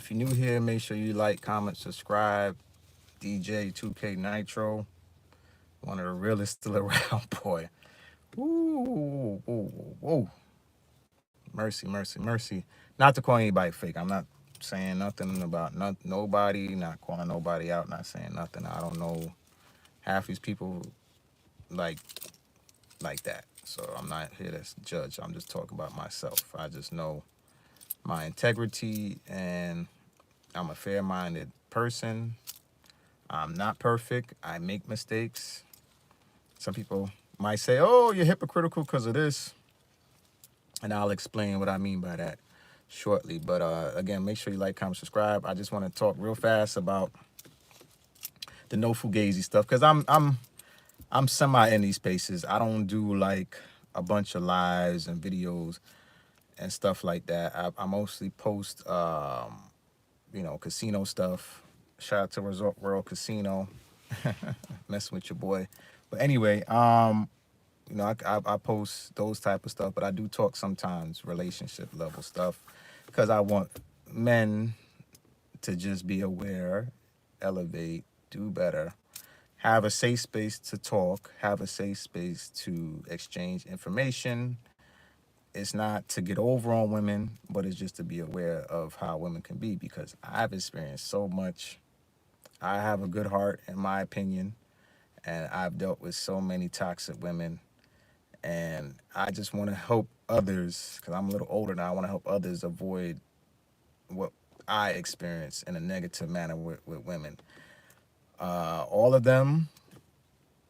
If you're new here, make sure you like, comment, subscribe. DJ 2K Nitro, one of the realest still around, boy. Ooh, ooh, ooh. Mercy, mercy, mercy. Not to call anybody fake. I'm not saying nothing about nobody, not calling nobody out, not saying nothing. I don't know half these people like like that. So I'm not here to judge. I'm just talking about myself. I just know my integrity, and I'm a fair-minded person. I'm not perfect. I make mistakes. Some people might say, "Oh, you're hypocritical because of this," and I'll explain what I mean by that shortly. But again, make sure you like, comment, subscribe. I just want to talk real fast about the no fugazi stuff because I'm semi in these spaces. I don't do like a bunch of lives and videos and stuff like that. I mostly post casino stuff. Shout out to Resort World Casino, messing with your boy. But anyway, I post those type of stuff, but I do talk sometimes relationship level stuff because I want men to just be aware, elevate, do better, have a safe space to talk, have a safe space to exchange information. It's not to get over on women, but it's just to be aware of how women can be because I've experienced so much. I have a good heart, in my opinion, and I've dealt with so many toxic women. And I just want to help others because I'm a little older now. I want to help others avoid what I experience in a negative manner with women. All of them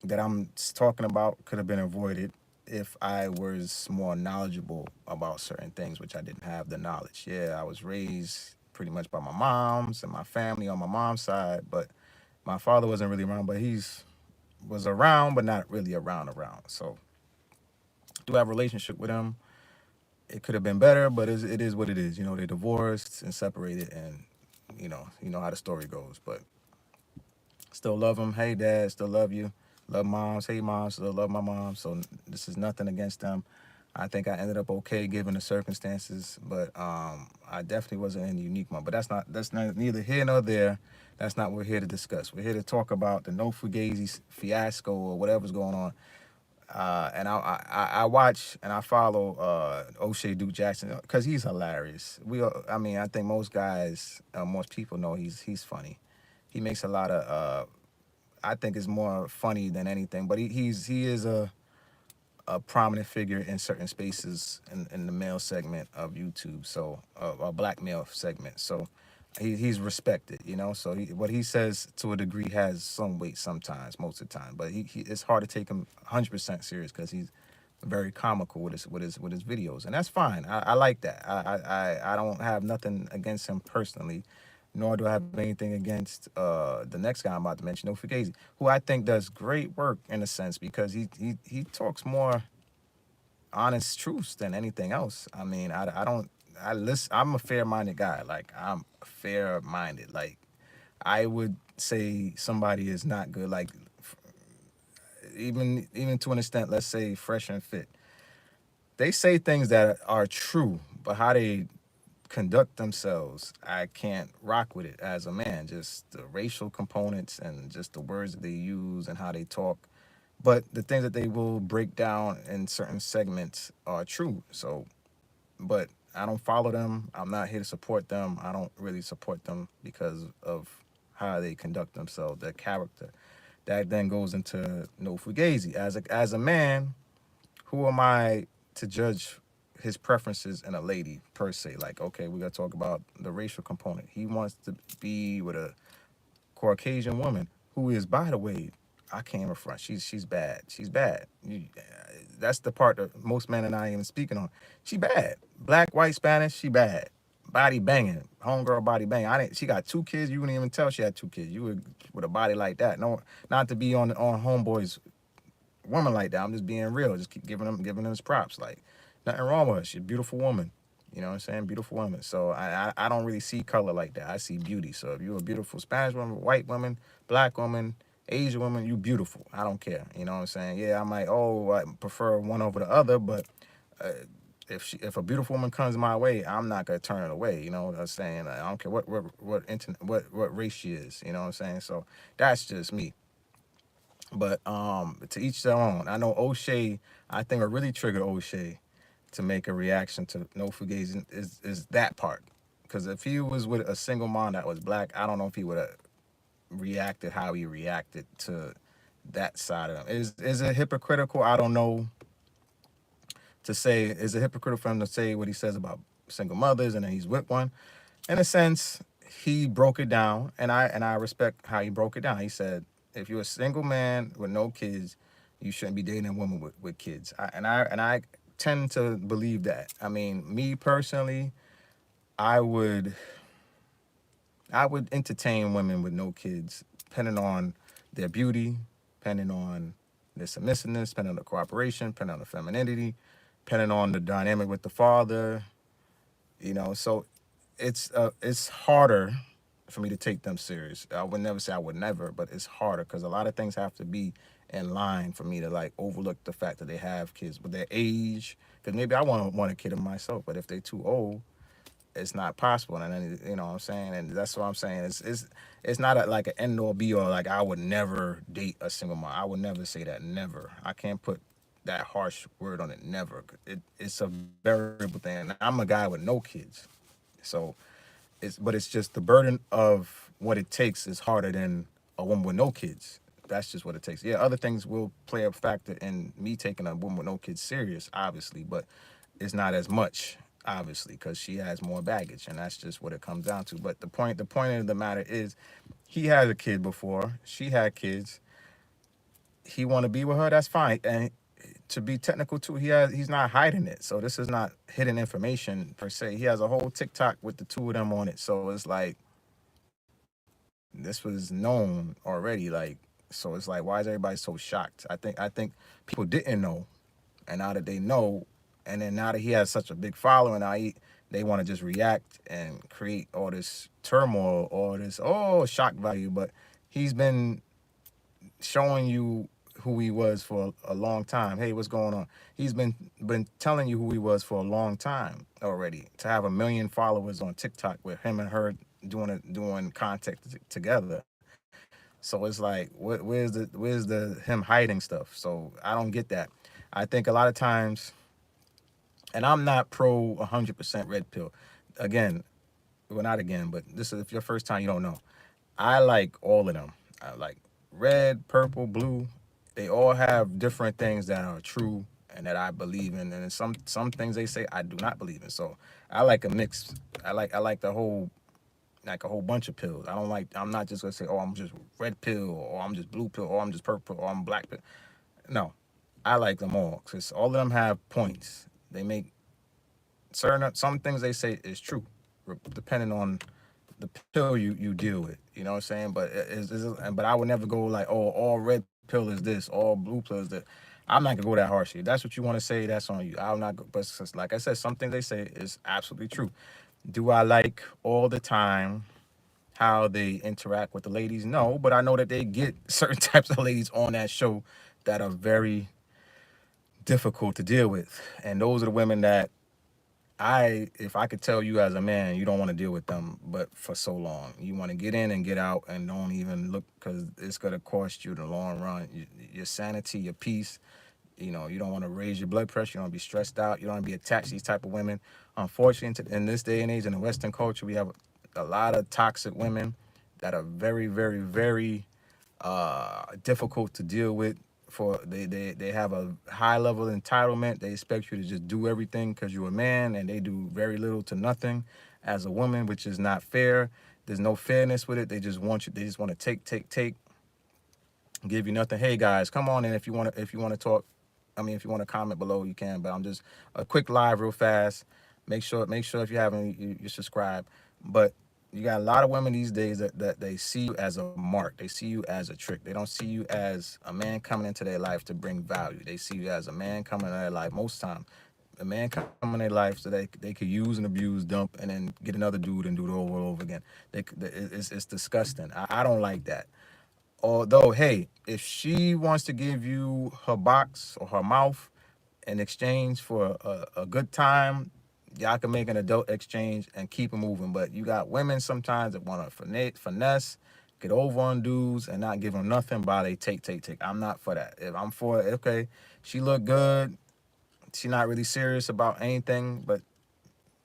that I'm talking about could have been avoided if I was more knowledgeable about certain things, which I didn't have the knowledge. Yeah, I was raised pretty much by my moms and my family on my mom's side, but my father wasn't really around, but he's was around, but not really around. So do have a relationship with him. It could have been better, but it is what it is. You know, they divorced and separated, and you know how the story goes. But still love him. Hey, dad, still love you. Love moms. Hey, mom, still love my mom. So this is nothing against them. I think I ended up okay given the circumstances, but I definitely wasn't in a unique one. But that's not neither here nor there. That's not what we're here to discuss. We're here to talk about the no fugazi fiasco or whatever's going on. And I watch and I follow O'Shea Duke Jackson because he's hilarious. I mean, I think most guys, most people know he's funny. He makes a lot of I think it's more funny than anything. But he is a prominent figure in certain spaces in the male segment of YouTube. So a black male segment. So he's respected, you know. So what he says to a degree has some weight sometimes, most of the time. But it's hard to take him 100% serious because he's very comical with his videos, and that's fine. I like that. I don't have nothing against him personally, nor do I have anything against the next guy I'm about to mention, No Fugazi, who I think does great work in a sense because he talks more honest truths than anything else. I mean, I don't I listen. I'm a fair-minded guy. Like I'm fair-minded. Like I would say somebody is not good. Like even to an extent, let's say Fresh and Fit. They say things that are true, but how they conduct themselves, I can't rock with it as a man. Just the racial components and just the words that they use and how they talk. But the things that they will break down in certain segments are true. So, but I don't follow them. I'm not here to support them. I don't really support them because of how they conduct themselves, their character. That then goes into no fugazi. As a man, who am I to judge his preferences in a lady per se? Like, okay, we gotta talk about the racial component. He wants to be with a Caucasian woman who is, by the way, I can't even front. She's bad. She's bad. That's the part that most men and I ain't even speaking on. She bad. Black, white, Spanish. She bad. Body banging. Homegirl body banging. I didn't. She got two kids. You wouldn't even tell she had two kids. You would with a body like that. No, not to be on homeboys woman like that. I'm just being real. Just keep giving them his props. Like nothing wrong with her. She's a beautiful woman. You know what I'm saying? Beautiful woman. So I don't really see color like that. I see beauty. So if you're a beautiful Spanish woman, white woman, black woman, Asian woman, you beautiful. I don't care. You know what I'm saying? Yeah, I prefer one over the other, but uh, if a beautiful woman comes my way, I'm not gonna turn it away. You know what I'm saying? Like, I don't care what internet what race she is. You know what I'm saying? So that's just me. But to each their own. I know O'Shea. I think what really triggered O'Shea to make a reaction to No Fugazi is that part. Because if he was with a single mom that was black, I don't know if he would have reacted how he reacted to that side of him. Is it hypocritical? I don't know to say. Is it hypocritical for him to say what he says about single mothers and then he's with one? In a sense, he broke it down, and I respect how he broke it down. He said, if you're a single man with no kids, you shouldn't be dating a woman with kids. And I tend to believe that. I mean, me personally, I would I would entertain women with no kids, depending on their beauty, depending on their submissiveness, depending on the cooperation, depending on the femininity, depending on the dynamic with the father. So it's harder for me to take them serious. I would never say I would never, but it's harder because a lot of things have to be in line for me to like overlook the fact that they have kids, but their age. Because maybe I want a kid of myself, but if they're too old, it's not possible. And then you know what I'm saying, and that's what I'm saying. It's not like an end or be or like I would never date a single mom. I would never say that. Never. I can't put that harsh word on it. Never. It's a variable thing. I'm a guy with no kids, so but it's just the burden of what it takes is harder than a woman with no kids. That's just what it takes. Yeah, other things will play a factor in me taking a woman with no kids serious, obviously, but it's not as much, obviously, because she has more baggage, and that's just what it comes down to. But the point of the matter is, he had a kid before, she had kids. He want to be with her, that's fine. And to be technical too, he's not hiding it. So this is not hidden information per se. He has a whole TikTok with the two of them on it. So it's like this was known already. Like, so it's like, why is everybody so shocked? I think people didn't know, and now that they know, and then now that he has such a big following, they want to just react and create all this turmoil, all this shock value. But he's been showing you who he was for a long time. Hey, what's going on? He's been telling you who he was for a long time already. To have 1 million followers on TikTok with him and her doing content together. So it's like, where's the him hiding stuff? So I don't get that. I think a lot of times, and I'm not pro 100% red pill. Again, well, not again, but this is if your first time, you don't know. I like all of them. I like red, purple, blue. They all have different things that are true and that I believe in, and some things they say I do not believe in. So I like a mix. I like the whole like a whole bunch of pills. I don't like. I'm not just gonna say, oh, I'm just red pill, or I'm just blue pill, or I'm just purple, or I'm black pill. No, I like them all because all of them have points. They make some things they say is true, depending on the pill you deal with. You know what I'm saying? But but I would never go like, oh, all red pill is this, all blue pill is that. I'm not gonna go that harshly. If that's what you want to say, that's on you. I'm not. But like I said, some things they say is absolutely true. Do I like all the time how they interact with the ladies? No, but I know that they get certain types of ladies on that show that are very difficult to deal with, and those are the women that if I could tell you as a man, you don't want to deal with them, but for so long, you want to get in and get out, and don't even look because it's gonna cost you in the long run. Your sanity, your peace. You don't want to raise your blood pressure. You don't want to be stressed out. You don't want to be attached to these type of women. Unfortunately, in this day and age in the Western culture, we have a lot of toxic women that are very, very, very difficult to deal with. For they have a high level of entitlement. They expect you to just do everything because you're a man, and they do very little to nothing as a woman, which is not fair. There's no fairness with it. They just want you. They just want to take, take, take, give you nothing. Hey guys, come on in if you want to talk. I mean, if you want to comment below, you can. But I'm just a quick live, real fast. Make sure if you haven't, you subscribe. But you got a lot of women these days that they see you as a mark. They see you as a trick. They don't see you as a man coming into their life to bring value. They see you as a man coming into their life most time. A man coming in their life so they could use and abuse, dump, and then get another dude and do it over and over again. It's disgusting. I don't like that. Although, hey, if she wants to give you her box or her mouth in exchange for a good time, y'all can make an adult exchange and keep it moving. But you got women sometimes that want to finesse, get over on dudes and not give them nothing by they take. I'm not for that. If I'm for it, okay, she look good. She not really serious about anything, but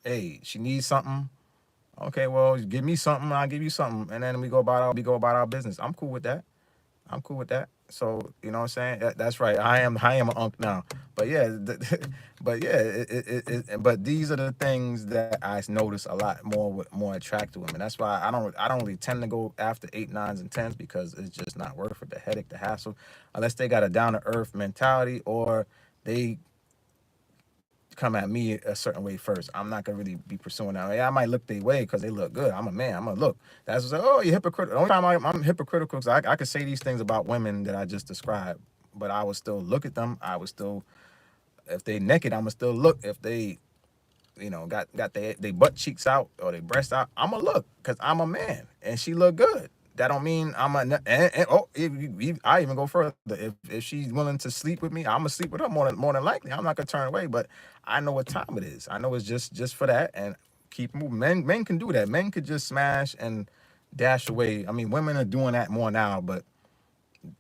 hey, she needs something. Okay, well, give me something, I'll give you something, and then we go about our business. I'm cool with that. I'm cool with that. So you know what I'm saying? That's right. I am an unk now. But yeah, but yeah, but these are the things that I notice a lot more with more attractive women. That's why I don't really tend to go after 8, 9s, and 10s because it's just not worth it. The headache, the hassle, unless they got a down to earth mentality or they come at me a certain way first. I'm not gonna really be pursuing that. Yeah, I might look their way because they look good. I'm a man. I'm gonna look. That's what's like, oh, you're hypocritical. The only time I'm hypocritical because I could say these things about women that I just described, but I would still look at them. I would still, if they naked, I'ma still look. If they, got they butt cheeks out or they breast out, I'ma look because I'm a man and she look good. That don't mean I'm a oh, I even go further. If she's willing to sleep with me, I'm gonna sleep with her more than likely. I'm not gonna turn away, but I know what time it is. I know it's just for that and keep moving. Men can do that. Men could just smash and dash away. I mean, women are doing that more now, but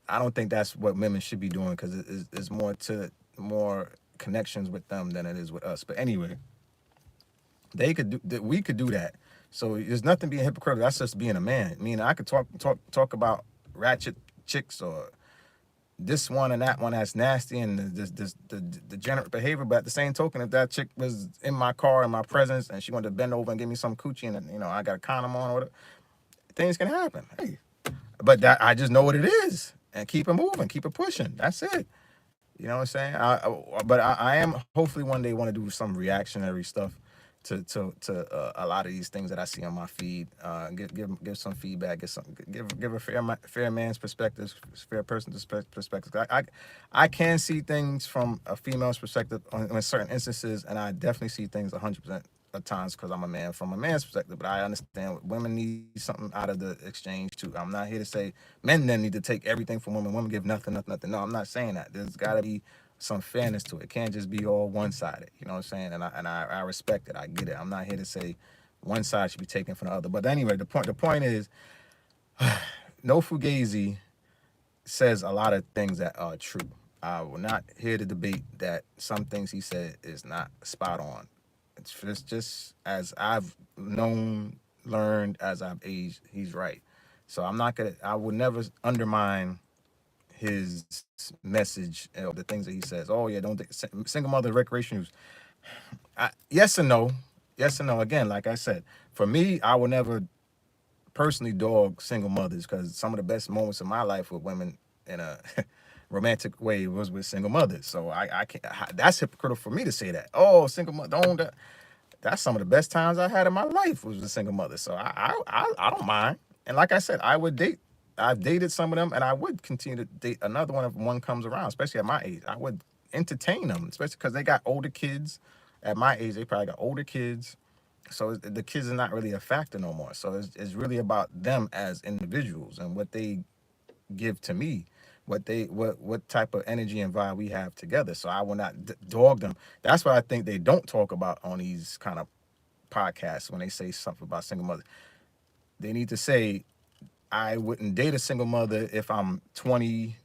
I don't think that's what women should be doing because it's more connections with them than it is with us. But anyway, we could do that. So there's nothing being hypocritical. That's just being a man. I mean, I could talk about ratchet chicks or this one and that one that's nasty and the degenerate behavior. But at the same token, if that chick was in my car in my presence and she wanted to bend over and give me some coochie and I got a condom on or whatever, things can happen. Hey, but that I just know what it is and keep it moving, keep it pushing. That's it. You know what I'm saying? But I am hopefully one day want to do some reactionary stuff to a lot of these things that I see on my feed. Give some feedback. Give a fair man's perspective, fair person's perspective. I can see things from a female's perspective in certain instances, and I definitely see things 100% of times because I'm a man from a man's perspective. But I understand women need something out of the exchange too. I'm not here to say men then need to take everything from women. Women give nothing. No, I'm not saying that. There's got to be some fairness to it. It can't just be all one-sided. You know what I'm saying? And I respect it. I get it. I'm not here to say one side should be taken from the other. But anyway, the point is, no Fugazi says a lot of things that are true. I will not here to debate that some things he said is not spot on. It's just as I've known, learned, as I've aged, he's right. So I will never undermine his message or the things that he says. Oh yeah, don't single mother recreation use. Yes and no. Yes and no. Again, like I said, for me, I will never personally dog single mothers because some of the best moments of my life with women in a romantic way was with single mothers. So I can't. That's hypocritical for me to say that. Oh, single mother, don't. That's some of the best times I had in my life was with single mother. So I don't mind. And like I said, I would date. I've dated some of them, and I would continue to date another one if one comes around, especially at my age. I would entertain them, especially because they got older kids. At my age, they probably got older kids. So the kids are not really a factor no more. So it's really about them as individuals and what they give to me, what type of energy and vibe we have together. So I will not dog them. That's what I think they don't talk about on these kind of podcasts when they say something about single mother. They need to say, I wouldn't date a single mother if I'm 20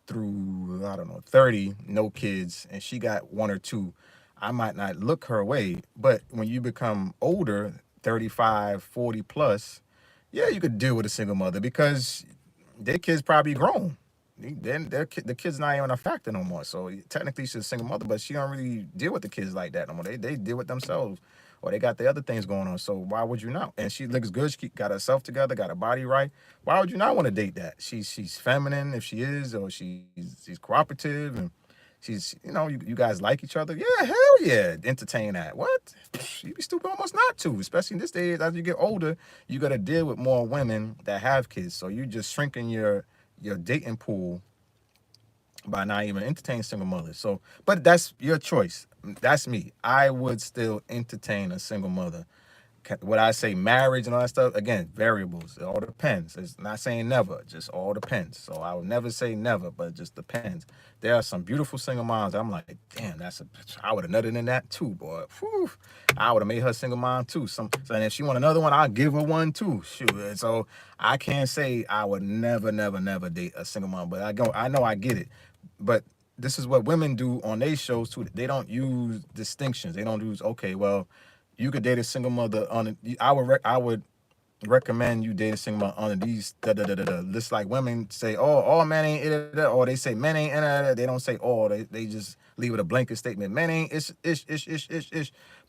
through, I don't know, 30, no kids, and she got one or two. I might not look her way, but when you become older, 35, 40 plus, yeah, you could deal with a single mother because their kids probably grown. Then the kid's not even a factor no more. So technically she's a single mother, but she don't really deal with the kids like that no more. They deal with themselves, or they got the other things going on. So why would you not? And she looks good. She got herself together, got her body right. Why would you not want to date that? She's feminine if she is, or she's cooperative and she's you guys like each other. Yeah, hell yeah, entertain that. What? You'd be stupid almost not to, especially in this day. As you get older, you got to deal with more women that have kids. So you just shrinking your dating pool by not even entertaining single mothers. So, but that's your choice. That's me. I would still entertain a single mother What I say, marriage and all that stuff, again, variables. It all depends. It's not saying never, just all depends. So I would never say never, but it just depends. There are some beautiful single moms. I'm like, damn, I would have nutted in that too, boy. Whew. I would have made her single mom too. And if she want another one, I'll give her one too. Shoot. And so I can't say I would never, never, never date a single mom, but I know I get it. But this is what women do on their shows too. They don't use distinctions. They don't use, okay, well, you could date a single mother I would recommend you date a single mother under these da da da da da. Just like women say, oh, all men ain't or they say men ain't they don't say all. They just leave it a blanket statement. Men ain't ish.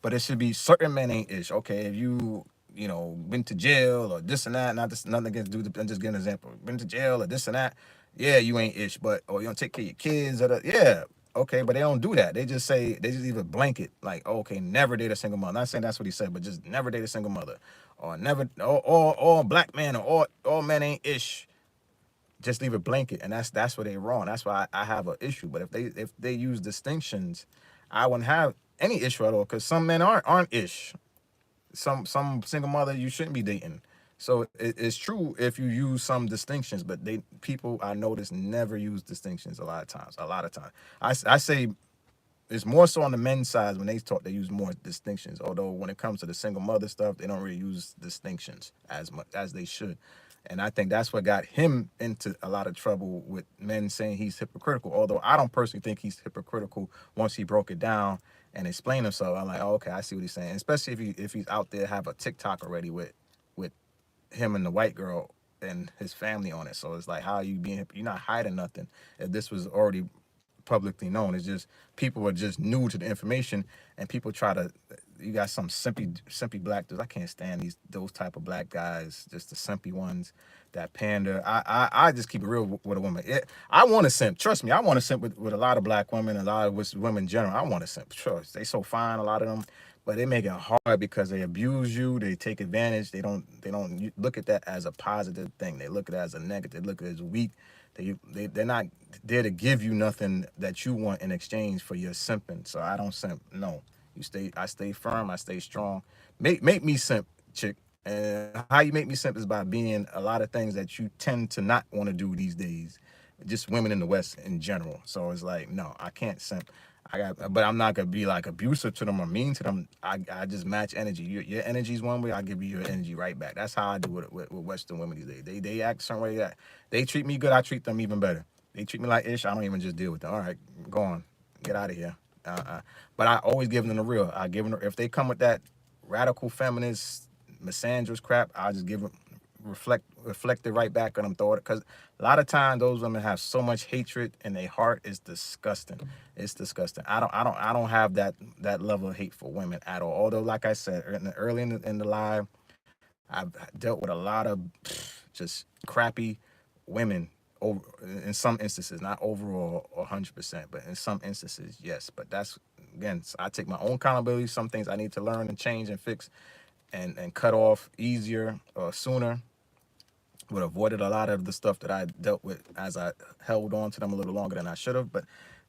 But it should be certain men ain't ish. Okay, if you been to jail or this and that, not this nothing against dude. I'm just giving an example. Been to jail or this and that. Yeah, you ain't ish, but or you don't take care of your kids yeah. Okay, but they don't do that. They just leave a blanket like, oh, okay, never date a single mother. Not saying that's what he said, but just never date a single mother, or never, or all black men or all men ain't ish. Just leave a blanket, and that's where they wrong. That's why I have an issue. But if they use distinctions, I wouldn't have any issue at all. Because some men aren't ish. Some single mother you shouldn't be dating. So it's true if you use some distinctions, but people I notice never use distinctions a lot of times. A lot of times, I say it's more so on the men's side when they talk. They use more distinctions. Although when it comes to the single mother stuff, they don't really use distinctions as much as they should. And I think that's what got him into a lot of trouble with men saying he's hypocritical. Although I don't personally think he's hypocritical once he broke it down and explained himself. I'm like, oh, okay, I see what he's saying. Especially if he's out there have a TikTok already with him and the white girl and his family on it. So it's like, how are you you're not hiding nothing. If this was already publicly known, it's just people are just new to the information, and people try to. You got some simpy black dudes. I can't stand those type of black guys, just the simpy ones that pander. I just keep it real with a woman. I want to simp. Trust me, I want to simp with a lot of black women, a lot of women in general. I want to simp. Trust. They so fine, a lot of them, but they make it hard because they abuse you. They take advantage. They don't look at that as a positive thing. They look at it as a negative. They look at it as weak. They're not there to give you nothing that you want in exchange for your simping. So I don't simp. No, I stay firm. I stay strong. Make me simp, chick. And how you make me simp is by being a lot of things that you tend to not want to do these days. Just women in the West in general. So it's like, no, I can't simp. But I'm not gonna be like abusive to them or mean to them. I just match energy. Your energy is one way. I give you your energy right back. That's how I do it with Western women these days. They act a certain way that they treat me good. I treat them even better. They treat me like ish. I don't even just deal with them. All right, go on, get out of here. But I always give them the real. I give them if they come with that radical feminist misandrous crap. I just give them reflect it right back on them, throw it, because a lot of times those women have so much hatred in their heart. It's disgusting. It's disgusting. I don't have that level of hate for women at all. Although, like I said early in the live, I've dealt with a lot of just crappy women over in some instances, not overall 100%, but in some instances, yes. But that's again, I take my own accountability. Some things I need to learn and change and fix and cut off easier or sooner. Would avoided a lot of the stuff that I dealt with as I held on to them a little longer than I should have. But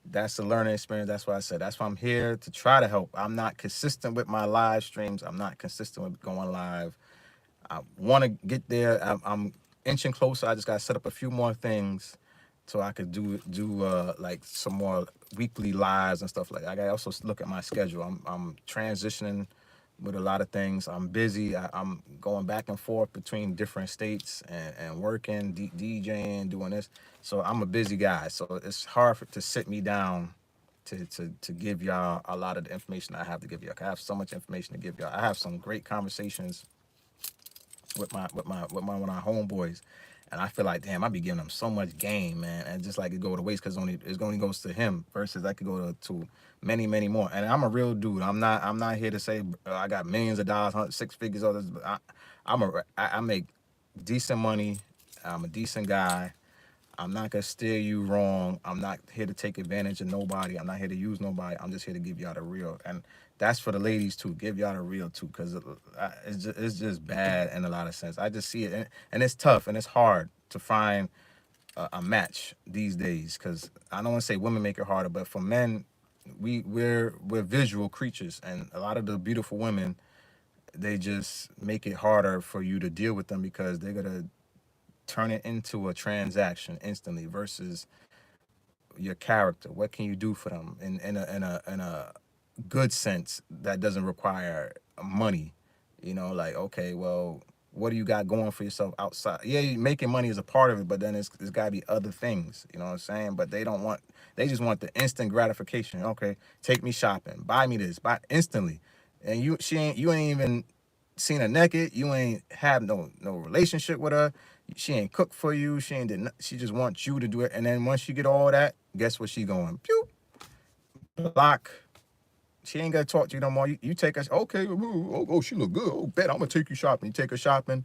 that's a learning experience. That's why I said that's why I'm here to try to help. I'm not consistent with my live streams. I'm not consistent with going live. I want to get there. I'm inching closer. I just got to set up a few more things so I could do like some more weekly lives and stuff like that. I got to also look at my schedule. I'm transitioning with a lot of things. I'm busy. I'm going back and forth between different states and working, DJing, doing this. So I'm a busy guy. So it's hard to sit me down to give y'all a lot of the information I have to give y'all. I have so much information to give y'all. I have some great conversations with one of my homeboys, and I feel like damn, I be giving them so much game, man, and just like it go to waste because it only goes to him versus I could go to many more. And I'm a real dude. I'm not here to say I got millions of dollars, six figures. All this. But I make decent money. I'm a decent guy. I'm not gonna steer you wrong. I'm not here to take advantage of nobody. I'm not here to use nobody. I'm just here to give y'all the real, and that's for the ladies too. Give y'all the real too, because it's just bad in a lot of sense. I just see it, and it's tough and it's hard to find a match these days. Because I don't want to say women make it harder, but for men, we're visual creatures, and a lot of the beautiful women they just make it harder for you to deal with them because they're gonna turn it into a transaction instantly versus your character. What can you do for them in a good sense that doesn't require money? Like, okay, well, what do you got going for yourself outside? Yeah, making money is a part of it, but then it's got to be other things. You know what I'm saying? But they just want the instant gratification. Okay, take me shopping, buy me this, buy instantly, and you ain't even seen her naked. You ain't have no relationship with her. She ain't cook for you. She just wants you to do it. And then once you get all that, guess what she going? Pew, block. She ain't gonna talk to you no more. You take her. Okay, oh, she look good. Oh, bet I'm gonna take you shopping. You take her shopping,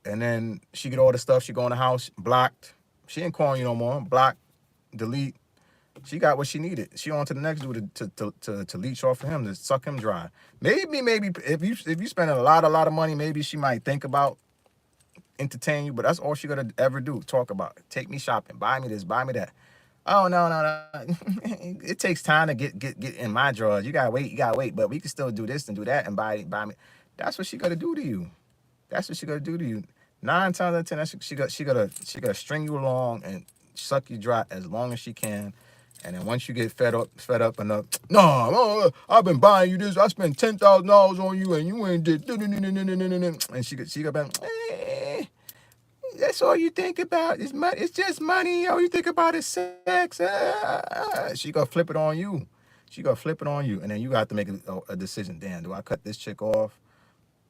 and then she get all the stuff. She go in the house, blocked. She ain't calling you no more. Block, delete. She got what she needed. She on to the next dude to leech off of him, to suck him dry. Maybe if you spend a lot of money, maybe she might think about entertain you, but that's all she gonna ever do. Talk about it. Take me shopping, buy me this, buy me that. Oh no. It takes time to get in my drawers. You gotta wait, but we can still do this and do that and buy me. That's what she gonna do to you. That's what she gonna do to you. 9 times out of 10, she gonna string you along and suck you dry as long as she can. And then once you get fed up enough, no, I've been buying you this. I spent $10,000 on you, and you ain't did. And she gonna be, that's all you think about is money. It's just money. All you think about is sex. She gonna flip it on you. She gonna flip it on you, and then you got to make a decision. Damn, do I cut this chick off,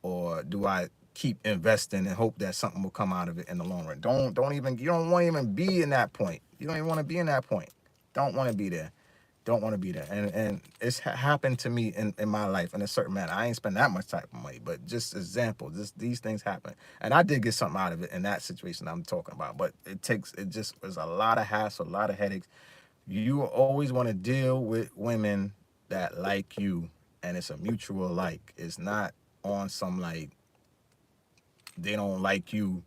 or do I keep investing and hope that something will come out of it in the long run? You don't want to even be in that point. You don't even want to be in that point. Don't want to be there. Don't want to be there. And it's happened to me in my life in a certain manner. I ain't spend that much type of money, but just example, just these things happen. And I did get something out of it in that situation I'm talking about. But it just was a lot of hassle, a lot of headaches. You always want to deal with women that like you, and it's a mutual like. It's not on some like they don't like you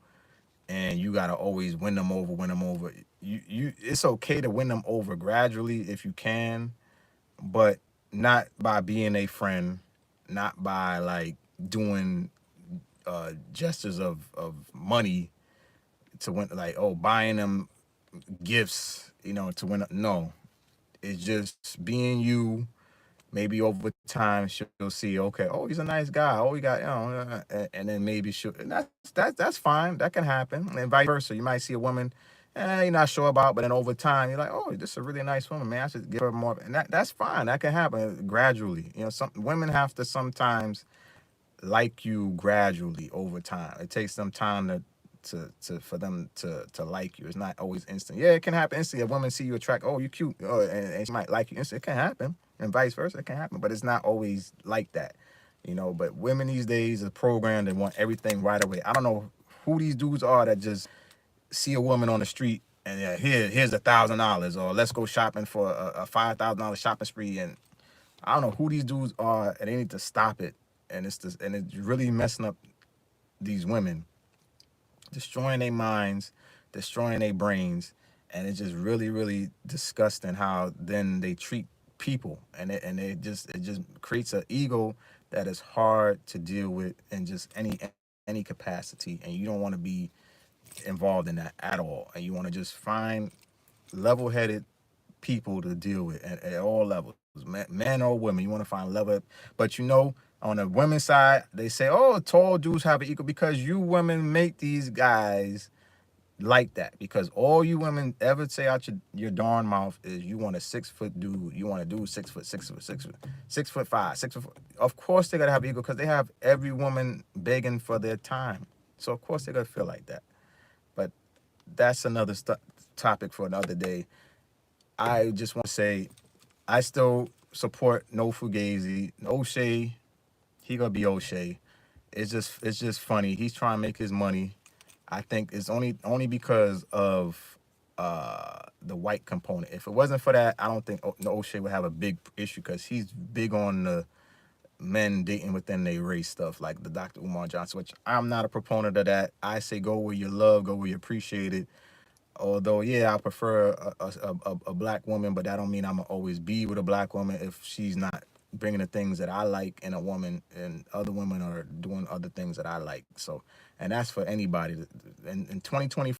and you gotta always win them over. It's okay to win them over gradually if you can, but not by being a friend, not by like doing gestures of money to win, like, oh, buying them gifts, to win. No, it's just being you. Maybe over time she'll see, okay, oh, he's a nice guy. Oh, he got, and then maybe and that's fine. That can happen, and vice versa. You might see a woman, you're not sure about, but then over time you're like, oh, this is a really nice woman, man. I should give her more, and that's fine. That can happen gradually. Some women have to sometimes like you gradually over time. It takes some time for them to like you. It's not always instant. Yeah, it can happen instantly. A woman see you attract, oh, you cute, and she might like you instantly. It can happen, and vice versa. It can happen, but it's not always like that. But women these days are programmed and want everything right away. I don't know who these dudes are that just see a woman on the street and here's $1,000, or let's go shopping for a $5,000 shopping spree, and I don't know who these dudes are, and they need to stop it. And it's really messing up these women, destroying their minds, destroying their brains, and it's just really, really disgusting how then they treat people, and it just creates an ego that is hard to deal with in just any capacity, and you don't want to be involved in that at all, and you want to just find level-headed people to deal with at all levels, men or women. You want to find level, but on the women's side, they say, "Oh, tall dudes have an equal," because you women make these guys like that. Because all you women ever say out your darn mouth is you want a 6 foot dude. You want a dude 6 foot, 6 foot, 6 foot, 6'5", 6 foot. Of course, they gotta have ego because they have every woman begging for their time. So of course they're gonna feel like that. But that's another topic for another day. I just want to say I still support no fugazi. O'Shea, he gonna be O'Shea. It's just funny. He's trying to make his money. I think it's only because of the white component. If it wasn't for that, I don't think no O'Shea would have a big issue because he's big on the men dating within their race stuff, like the Dr. Umar Johnson, which I'm not a proponent of that. I say go where you love, go where you appreciate it. Although, yeah, I prefer a black woman, but that don't mean I'm gonna always be with a black woman if she's not bringing the things that I like in a woman, and other women are doing other things that I like. So, and that's for anybody. In 2025.